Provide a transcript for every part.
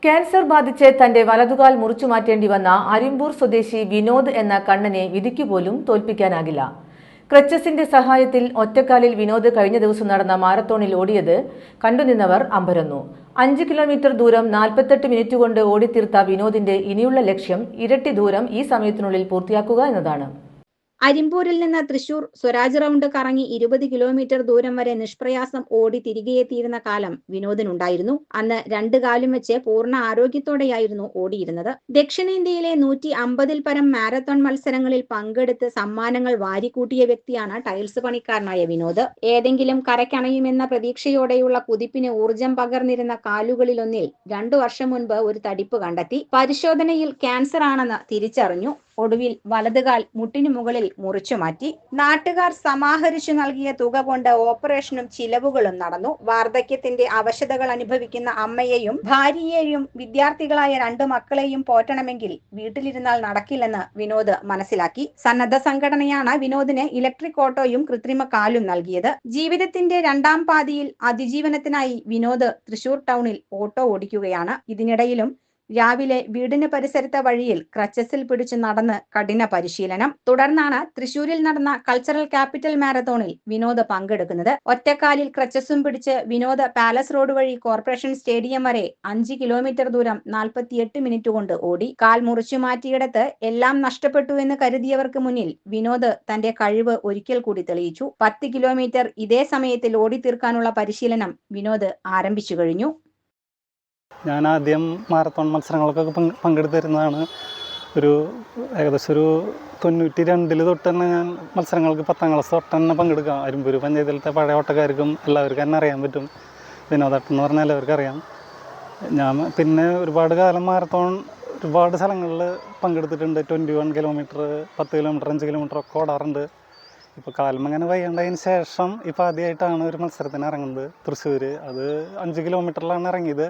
Cancer ബാധിച്ച് തന്റെ വലതുകാൽ മുറിച്ചു മാറ്റേണ്ടി വന്ന അരിമ്പൂർ സ്വദേശി വിനോദ് എന്ന കണ്ണനെ വിധിക്കുപോലും തോൽപ്പിക്കാനാകില്ല. ക്രച്ചസിന്റെ സഹായത്തിൽ ഒറ്റക്കാലിൽ വിനോദ് കഴിഞ്ഞ ദിവസം നടന്ന മാരത്തോണിൽ ഓടിയത് കണ്ടുനിന്നവർ അമ്പരന്നു. 5 കിലോമീറ്റർ ദൂരം 48 മിനിറ്റ് കൊണ്ട് ഓടിത്തീർത്ത വിനോദിന്റെ ഇനിയുള്ള ലക്ഷ്യം ഇരട്ടി ദൂരം ഈ സമയത്തിനുള്ളിൽ പൂർത്തിയാക്കുക എന്നതാണ്. അരിമ്പൂരിൽ നിന്ന് തൃശൂർ സ്വരാജ് റൗണ്ട് കറങ്ങി 20 കിലോമീറ്റർ ദൂരം വരെ നിഷ്പ്രയാസം ഓടി തിരികെയെത്തിയിരുന്ന കാലം വിനോദിനുണ്ടായിരുന്നു. അന്ന് 2 കാലും വെച്ച് പൂർണ്ണ ആരോഗ്യത്തോടെയായിരുന്നു ഓടിയിരുന്നത്. ദക്ഷിണേന്ത്യയിലെ 150ൽ പരം മാരത്തോൺ മത്സരങ്ങളിൽ പങ്കെടുത്ത് സമ്മാനങ്ങൾ വാരിക്കൂട്ടിയ വ്യക്തിയാണ് ടൈൽസ് പണിക്കാരനായ വിനോദ്. ഏതെങ്കിലും കരക്കണയുമെന്ന പ്രതീക്ഷയോടെയുള്ള കുതിപ്പിന് ഊർജം പകർന്നിരുന്ന കാലുകളിലൊന്നിൽ 2 വർഷം മുൻപ് ഒരു തടിപ്പ് കണ്ടെത്തി. പരിശോധനയിൽ ക്യാൻസർ ആണെന്ന് തിരിച്ചറിഞ്ഞു. ഒടുവിൽ വലതുകാൽ മുട്ടിനു മുകളിൽ മുറിച്ചുമാറ്റി. നാട്ടുകാർ സമാഹരിച്ചു നൽകിയ തുക കൊണ്ട് ഓപ്പറേഷനും ചിലവുകളും നടന്നു. വാർദ്ധക്യത്തിന്റെ അവശതകൾ അനുഭവിക്കുന്ന അമ്മയെയും ഭാര്യയെയും വിദ്യാർത്ഥികളായ 2 മക്കളെയും പോറ്റണമെങ്കിൽ വീട്ടിലിരുന്നാൽ നടക്കില്ലെന്ന് വിനോദ് മനസ്സിലാക്കി. സന്നദ്ധ സംഘടനയാണ് വിനോദിന് ഇലക്ട്രിക് ഓട്ടോയും കൃത്രിമ കാലും നൽകിയത്. ജീവിതത്തിന്റെ 2ാം പാതിയിൽ അതിജീവനത്തിനായി വിനോദ് തൃശൂർ ടൗണിൽ ഓട്ടോ ഓടിക്കുകയാണ്. ഇതിനിടയിലും രാവിലെ വീടിന് പരിസരത്തെ വഴിയിൽ ക്രച്ചസിൽ പിടിച്ചു നടന്ന് കഠിന പരിശീലനം. തുടർന്നാണ് തൃശൂരിൽ നടന്ന കൾച്ചറൽ ക്യാപിറ്റൽ മാരത്തോണിൽ വിനോദ് പങ്കെടുക്കുന്നത്. ഒറ്റക്കാലിൽ ക്രച്ചസും പിടിച്ച് വിനോദ് പാലസ് റോഡ് വഴി കോർപ്പറേഷൻ സ്റ്റേഡിയം വരെ 5 കിലോമീറ്റർ ദൂരം 48 മിനിറ്റ് കൊണ്ട് ഓടി. കാൽ മുറിച്ചു മാറ്റിയിടത്ത് എല്ലാം നഷ്ടപ്പെട്ടു എന്ന് കരുതിയവർക്ക് മുന്നിൽ വിനോദ് തന്റെ കഴിവ് ഒരിക്കൽ കൂടി തെളിയിച്ചു. 10 കിലോമീറ്റർ ഇതേ സമയത്തിൽ ഓടിത്തീർക്കാനുള്ള പരിശീലനം വിനോദ് ആരംഭിച്ചു കഴിഞ്ഞു. ഞാൻ ആദ്യം മാരത്തോൺ മത്സരങ്ങൾക്കൊക്കെ പങ്കെടുത്തിരുന്നതാണ്. ഏകദേശം ഒരു 92 തൊട്ട് തന്നെ ഞാൻ മത്സരങ്ങൾക്ക് 10ാം ക്ലാസ് തൊട്ട് തന്നെ പങ്കെടുക്കാം. അരിമ്പൂർ പഞ്ചായത്തിലത്തെ പഴയ ഓട്ടക്കാർക്കും എല്ലാവർക്കും തന്നെ അറിയാൻ പറ്റും. വിനോദേട്ടൻ എന്ന് പറഞ്ഞാൽ എല്ലാവർക്കും അറിയാം. ഞാൻ പിന്നെ ഒരുപാട് കാലം മാരത്തോൺ ഒരുപാട് സ്ഥലങ്ങളിൽ പങ്കെടുത്തിട്ടുണ്ട്. 21 കിലോമീറ്റർ, 10 കിലോമീറ്റർ, 5 കിലോമീറ്റർ ഒക്കെ ഓടാറുണ്ട്. ഇപ്പോൾ കാലം അങ്ങനെ വയ്യേണ്ടതിന് ശേഷം ഇപ്പോൾ ആദ്യമായിട്ടാണ് ഒരു മത്സരത്തിന് ഇറങ്ങുന്നത് തൃശ്ശൂർ. അത് 5 കിലോമീറ്ററിലാണ് ഇറങ്ങിയത്.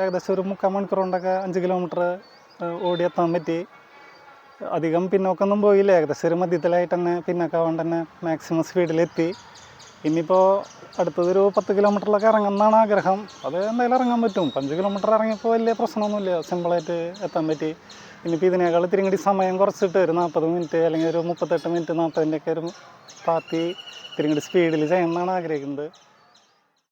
ഏകദേശം ഒരു 3/4 മണിക്കൂർ കൊണ്ടൊക്കെ 5 കിലോമീറ്റർ ഓടിയെത്താൻ പറ്റി. അധികം പിന്നോക്കൊന്നും പോയില്ല. ഏകദേശം ഒരു മധ്യത്തിലായിട്ട് തന്നെ പിന്നോക്കാവാണ്ട് തന്നെ മാക്സിമം സ്പീഡിലെത്തി. ഇനിയിപ്പോൾ അടുത്തതൊരു 10 കിലോമീറ്ററിലൊക്കെ ഇറങ്ങുന്നതാണ് ആഗ്രഹം. അത് എന്തായാലും ഇറങ്ങാൻ പറ്റും. 5 കിലോമീറ്റർ ഇറങ്ങിയപ്പോൾ വലിയ പ്രശ്നമൊന്നുമില്ല, സിമ്പിളായിട്ട് എത്താൻ പറ്റി. ഇനിയിപ്പോൾ ഇതിനേക്കാൾ ഇത്തിരി കൂടി സമയം കുറച്ചിട്ട് ഒരു 40 മിനിറ്റ് അല്ലെങ്കിൽ ഒരു 38 മിനിറ്റ് 40ൻ്റെ ഒക്കെ ഒരു പാത്തി ഇത്തിരി കൂടി സ്പീഡിൽ ചെയ്യണമെന്നാണ് ആഗ്രഹിക്കുന്നത്.